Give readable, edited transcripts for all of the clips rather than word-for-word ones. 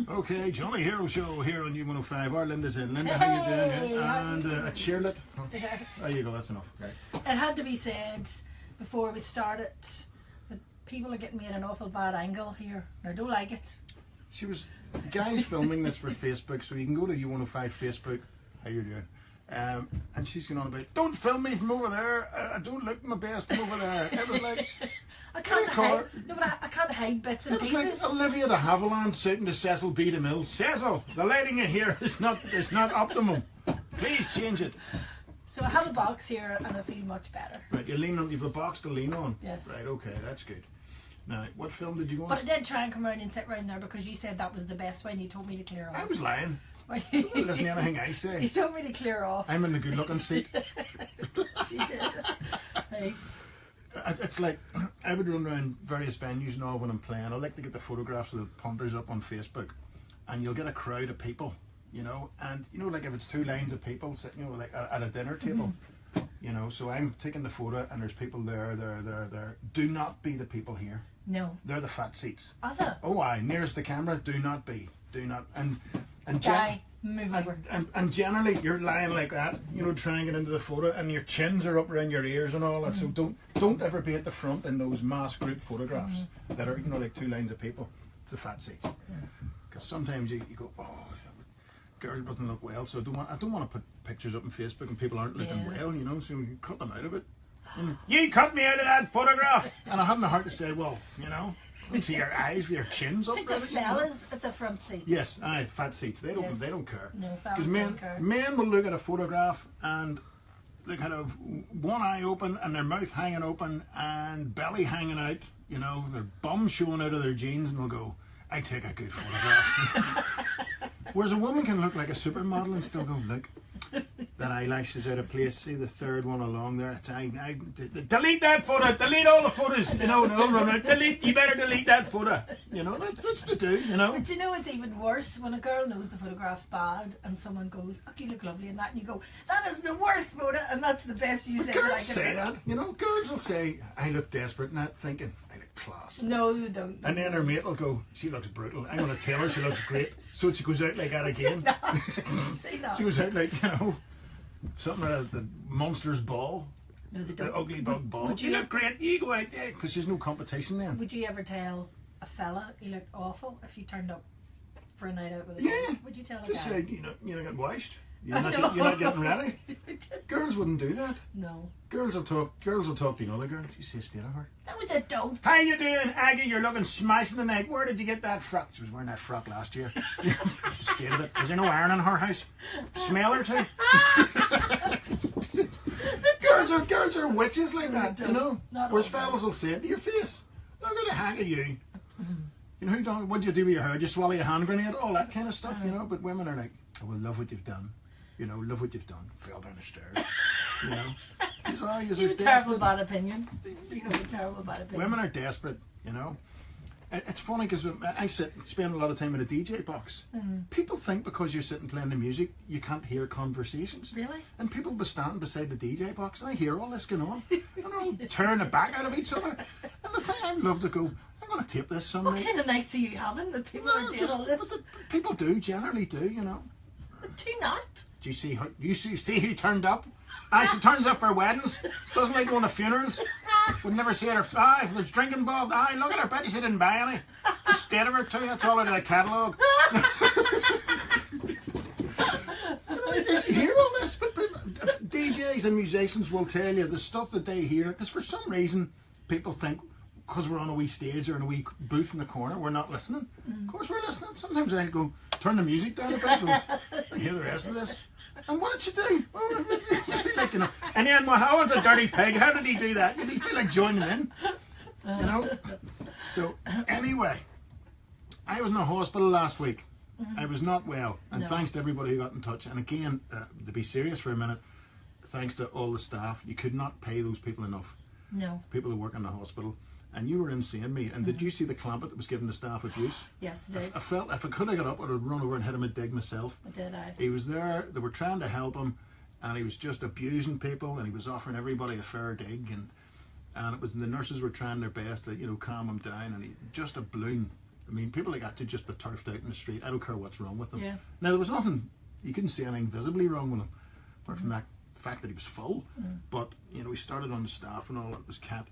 Okay, Johnny Hero Show here on U105. Our Linda's in. Linda, how you doing? And a cheerlet. There you go, that's enough. Right. It had to be said before we started that people are getting me at an awful bad angle here. I don't like it. She was, guys filming this for Facebook, so you can go to U105 Facebook. How you doing? And she's going on about, don't film me from over there. I don't look my best from over there. It was like, I can't hide. No, but I can't hide bits and pieces. It was like Olivia de Havilland shouting to Cecil B. DeMille, Cecil, the lighting in here is not optimum. Please change it. So I have a box here and I feel much better. Right, you've a box to lean on. Yes. Right, okay, that's good. Now, what film did you want? But I did try and come around and sit round there because you said that was the best way and you told me to clear off. I was lying. You don't listen to anything I say. You told me to clear off. I'm in the good looking seat. Hey. It's like, I would run around various venues and all when I'm playing. I like to get the photographs of the punters up on Facebook, and you'll get a crowd of people, you know, and you know, like if it's two lines of people sitting, you know, like at a dinner table, you know, so I'm taking the photo and there's people there. Do not be the people here. No. They're the fat seats. Are they? Oh, aye, nearest the camera, do not be. Do not. And move over. And generally you're lying like that, you know, trying to get into the photo, and your chins are up around your ears and all that. So don't ever be at the front in those mass group photographs that are, you know, like two lines of people. It's the fat seats. Because sometimes you go, oh, girl doesn't look well, so I don't want to put pictures up on Facebook and people aren't looking well, you know, so you can cut them out of it. You cut me out of that photograph, and I hadn't the heart to say, well, you know. See your eyes with your chins up. I think the fellas at the front seats. Yes, fat seats. They don't care. No, fellas don't care. Men will look at a photograph and they kind of one eye open and their mouth hanging open and belly hanging out. You know, their bum showing out of their jeans, and they'll go, "I take a good photograph." Whereas a woman can look like a supermodel and still go, "Look, that eyelash is out of place. See the third one along there. It's, delete that photo. Delete all the photos. You know, they'll run out. Delete. You better delete that photo. You know, that's to do. You know. But you know, it's even worse when a girl knows the photograph's bad and someone goes, "Oh, you look lovely in that," and you go, "That is the worst photo," and that's the best you say. Girls say that. You know, girls will say, "I look desperate," not thinking, "I look class." No, they don't. And then her mate will go, "She looks brutal. I'm going to tell her she looks great." So she goes out like that again. She goes out like, you know, something out of the monster's ball. No, they the don't. ugly bug ball. You look great. You go out there because there's no competition then. Would you ever tell a fella he looked awful if you turned up for a night out with a girl? Would you tell a just guy? Say, you're not getting washed. You're not getting ready. Girls wouldn't do that. No. Girls will talk to another girl. You see a state of her. No, they don't. How you doing, Aggie? You're looking smashing tonight. Where did you get that frock? She was wearing that frock last year. The state of it. Is there no iron in her house? Smell her too. girls are witches like that, you know. Whereas fellas will say it to your face. Look at the hack of you. You know, what do you do with your hair? Just swallow your hand grenade, all that kind of stuff, you know. But women are like, "I will love what you've done. You know, love what you've done." Fell down the stairs. You know. You have a terrible bad opinion. You have a terrible bad opinion. Women are desperate, you know. It's funny because I spend a lot of time in a DJ box. People think because you're sitting playing the music, you can't hear conversations. Really? And people will be standing beside the DJ box, and I hear all this going on, and they're all tearing the back out of each other. And the thing I'd love to go, I'm going to tape this someday. What kind of nights are you having that people are doing all this? People do, generally do, you know. Do not. Do you see her? You see who turned up? She turns up for weddings. Doesn't like going to funerals. Would never see her. If there's drink involved, look at her. Bet she didn't buy any. The state of her too. That's all out of the catalogue. You hear all this, but DJs and musicians will tell you the stuff that they hear, because for some reason people think because we're on a wee stage or in a wee booth in the corner, we're not listening. Of course we're listening. Sometimes I go, turn the music down a bit, and hear the rest of this. And what did you do? You feel like, you know. And then, how was a dirty pig? How did he do that? You feel like joining in, you know. So anyway, I was in a hospital last week. I was not well, and thanks to everybody who got in touch. And again, to be serious for a minute, thanks to all the staff. You could not pay those people enough. No. People who work in the hospital. And you were in seeing me, and did you see the clampet that was given to staff abuse? Yes, I did. I felt if I could have got up, I would have run over and hit him a dig myself. I did, He was there, they were trying to help him, and he was just abusing people, and he was offering everybody a fair dig, and it was the nurses were trying their best to, you know, calm him down, and he just a balloon I mean, people like that to just be turfed out in the street. I don't care what's wrong with them. Yeah. Now, there was nothing, you couldn't see anything visibly wrong with him, apart from that fact that he was full. But, you know, he started on the staff and all, it was cat.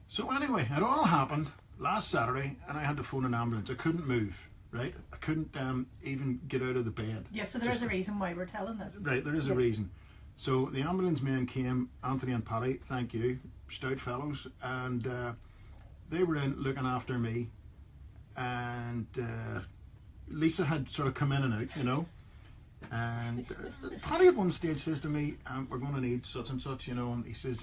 So anyway, it all happened last Saturday, and I had to phone an ambulance. I couldn't move, right? I couldn't even get out of the bed. Yes, so there is a reason why we're telling this. Right, there is a reason. So the ambulance men came, Anthony and Paddy, thank you, stout fellows, and they were in looking after me. And Lisa had sort of come in and out, you know. And Paddy at one stage says to me, we're going to need such and such, you know. And he says,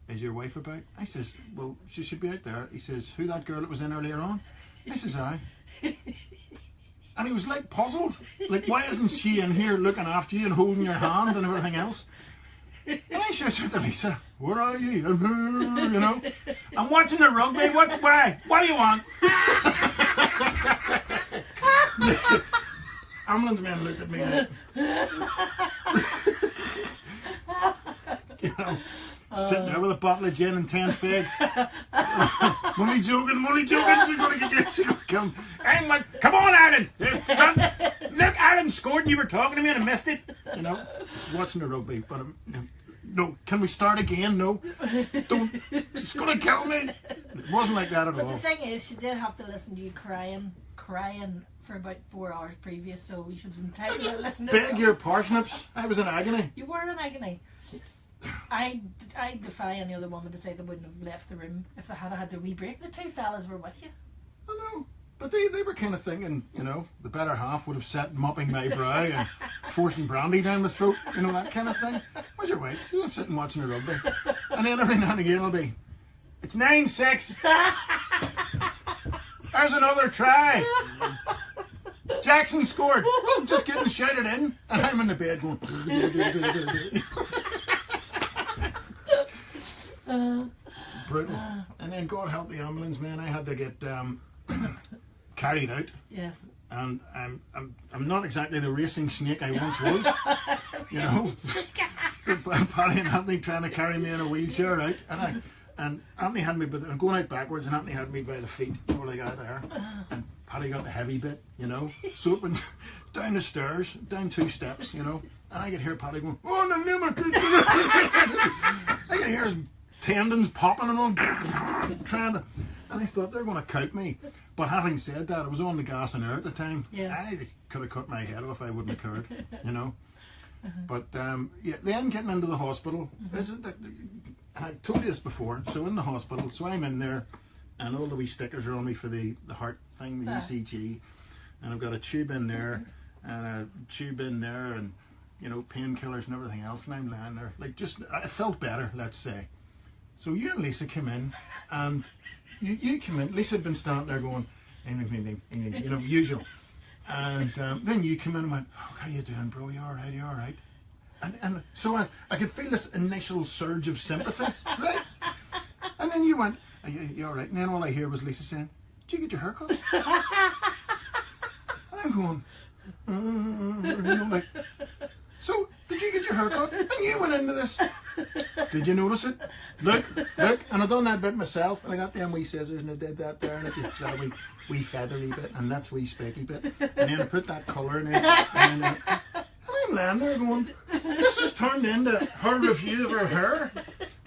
is your wife about? I says, well, she should be out there. He says, who, that girl that was in earlier on? I says, aye. And he was like puzzled. Like, why isn't she in here looking after you and holding your hand and everything else? And I shouted out to Lisa, where are you? You know, I'm watching the rugby. Why? What do you want? Ambulance man looked at me like, you know, sitting there with a bottle of gin and 10 figs. Only joking. She's going to get you. She's going to come. Hey, come on, Aaron. Look, Aaron scored and you were talking to me and I missed it. You know, just watching the rugby. But no, can we start again? No. Don't. She's going to kill me. It wasn't like that at all. But the thing is, she did have to listen to you crying for about 4 hours previous, so we should entitled to listen to Beg your parsnips. I was in agony. You were in agony. I defy any other woman to say they wouldn't have left the room if they had to wee break. The two fellas were with you. I know. But they were kind of thinking, you know, the better half would have sat mopping my brow and forcing brandy down my throat, you know, that kind of thing. Where's your wife? I'm sitting watching the rugby. And then every now and again it'll be, it's 9-6. There's another try. Jackson scored. Well, just getting shouted in. And I'm in the bed going, brutal. And then God help the ambulance man, I had to get carried out. Yes. And I'm not exactly the racing snake I once was, you know. So Paddy and Anthony trying to carry me in a wheelchair out, and Anthony had me, I'm going out backwards, and Anthony had me by the feet, over like that there, and Paddy got the heavy bit, you know. So it went down the stairs, down 2 steps, you know, and I could hear Paddy going, oh no, no, I could hear his tendons popping and all, trying to, and I thought they're going to count me. But having said that, I was on the gas and air at the time. Yeah. I could have cut my head off, I wouldn't have cared, you know. But yeah, then getting into the hospital, I've told you this before, so in the hospital, so I'm in there, and all the wee stickers are on me for the heart thing, the ECG, and I've got a tube in there, and a tube in there, and, you know, painkillers and everything else, and I'm lying there, like, just, I felt better, let's say. So you and Lisa came in, and you came in, Lisa had been standing there going, you know, usual. And then you came in and went, oh, how you doing, bro? You alright? You alright? And so I could feel this initial surge of sympathy, right? And then you went, you alright? And then all I hear was Lisa saying, did you get your hair cut? And I'm going, you know, like, so did you get your hair cut? And you went into this. Did you notice it? Look, and I done that bit myself, and I got them wee scissors and I did that there, and it just got a wee feathery bit, and that's wee spiky bit, and then I put that colour in it, and I'm lying there going, this has turned into her review of her hair,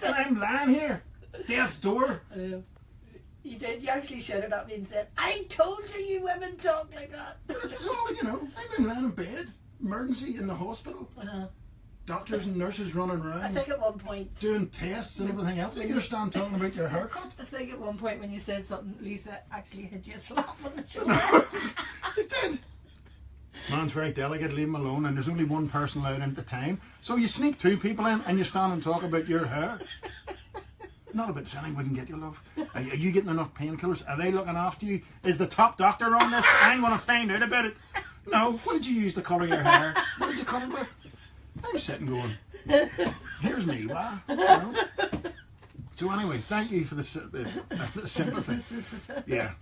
and I'm lying here, death's door. You did, you actually shouted at me and said, I told you women talk like that. It's all, you know, I'm lying in bed, emergency in the hospital. Doctors and nurses running around. I think at one point doing tests and everything else. You're standing talking about your haircut. I think at one point when you said something, Lisa actually hit you a slap on the shoulder. It did. This man's very delicate, leave him alone, and there's only one person allowed in at the time. So you sneak 2 people in and you stand and talk about your hair. Not about saying we can get you, love. Are you getting enough painkillers? Are they looking after you? Is the top doctor on this? I'm going to find out about it. No. What did you use to colour your hair? What did you cut it with? I'm sitting going, here's me, wow. You know? So anyway, thank you for the sympathy. Yeah.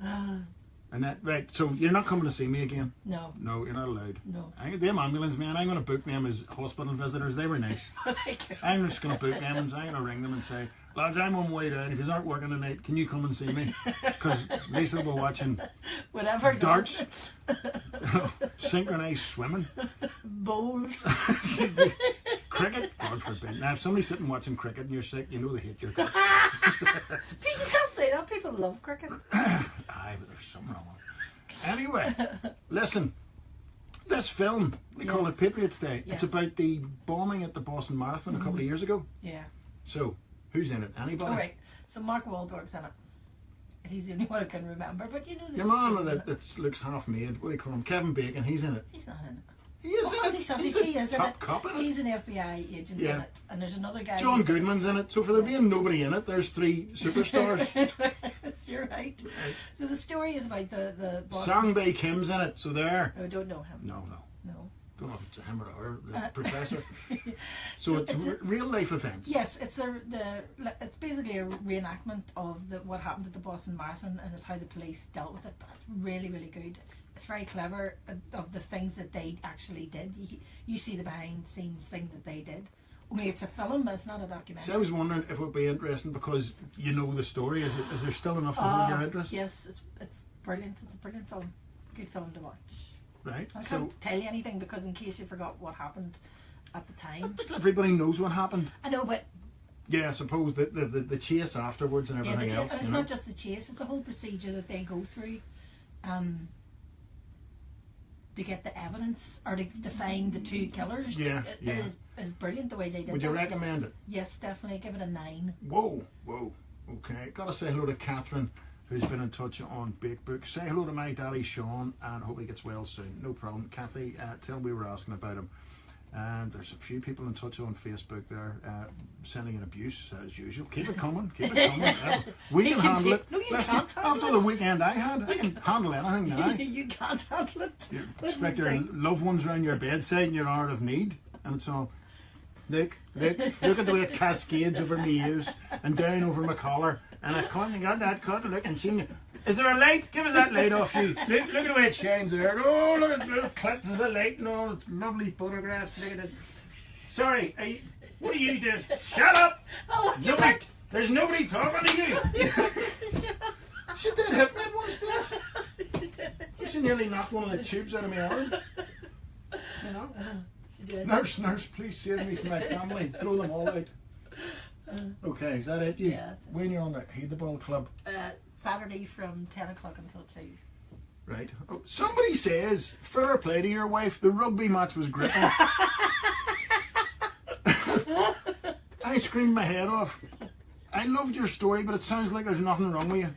And that, right, so you're not coming to see me again? No. No, you're not allowed. No. Them ambulance men, I'm going to book them as hospital visitors. They were nice. I'm just going to book them and I'm going to ring them and say, Lads, I'm on my way down. If you aren't working tonight, can you come and see me? Because Lisa will be watching Whatever. darts, synchronised swimming, Bowls. cricket. God forbid. Now, if somebody's sitting watching cricket and you're sick, you know they hate your guts. You can't say that. People love cricket. Aye, but there's something wrong with it. Anyway, listen. This film, we call it Patriots Day. Yes. It's about the bombing at the Boston Marathon a couple of years ago. Yeah. So, who's in it? Anybody? All right. So Mark Wahlberg's in it. He's the only one I can remember. But you know, Your man that looks half made. What do you call him? Kevin Bacon. He's in it. He's not in it. He is in it. He's He's a a top cop in it. He's an FBI agent in it. And there's another guy. John Goodman's in it. So for there being nobody in it, there's 3 superstars. You're right. So the story is about the Boston. Sang Bae Kim's in it. So there. I don't know him. No. No. Don't know if it's him or her, the professor. So it's real life events. Yes, it's basically a reenactment of what happened at the Boston Marathon, and it's how the police dealt with it. But it's really, really good. It's very clever of the things that they actually did. You see the behind the scenes thing that they did. Only it's a film, it's not a documentary. So I was wondering if it would be interesting because you know the story. Is there still enough to hold your interest? Yes, it's brilliant. It's a brilliant film. Good film to watch. Right. I can't tell you anything because in case you forgot what happened at the time. I think everybody knows what happened. I know, but yeah, I suppose the chase afterwards and everything else. And it's not just the chase; it's the whole procedure that they go through, to get the evidence or to find the 2 killers. Yeah, It is brilliant the way they did. Would you recommend it? Yes, definitely. Give it a 9. Whoa. Okay, gotta say hello to Catherine, who's been in touch on BakeBook. Say hello to my daddy Sean, and hope he gets well soon. No problem. Kathy, tell him we were asking about him. And there's a few people in touch on Facebook there, sending in abuse as usual. Keep it coming. We can handle it. No, you Listen, can't handle after it. the weekend I had, I can handle anything now. You can't handle it. You That's expect the your thing. loved ones around your bedside in your hour of need, and it's all, look at the way it cascades over my ears and down over my collar, and I can't got that cut. Look and see. Is there a light? Give us that light off you. Look at the way it shines there. Oh, look at the little clips of the light and all. It's lovely photographs. Look at it. Sorry, what are you doing? Shut up! There's nobody talking to you. She did hit me at one stage. She nearly knocked one of the tubes out of my arm. You know? Nurse, please save me from my family. Throw them all out. Okay, is that it? Yeah. When you're on the Heed the Ball Club. Saturday from 10 o'clock until 2. Right. Oh, somebody says, fair play to your wife, the rugby match was gripping. I screamed my head off. I loved your story, but it sounds like there's nothing wrong with you.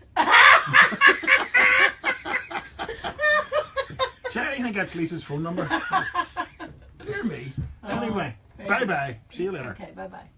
I think that's Lisa's phone number. Dear me. Anyway, bye-bye. See you later. Okay, bye-bye.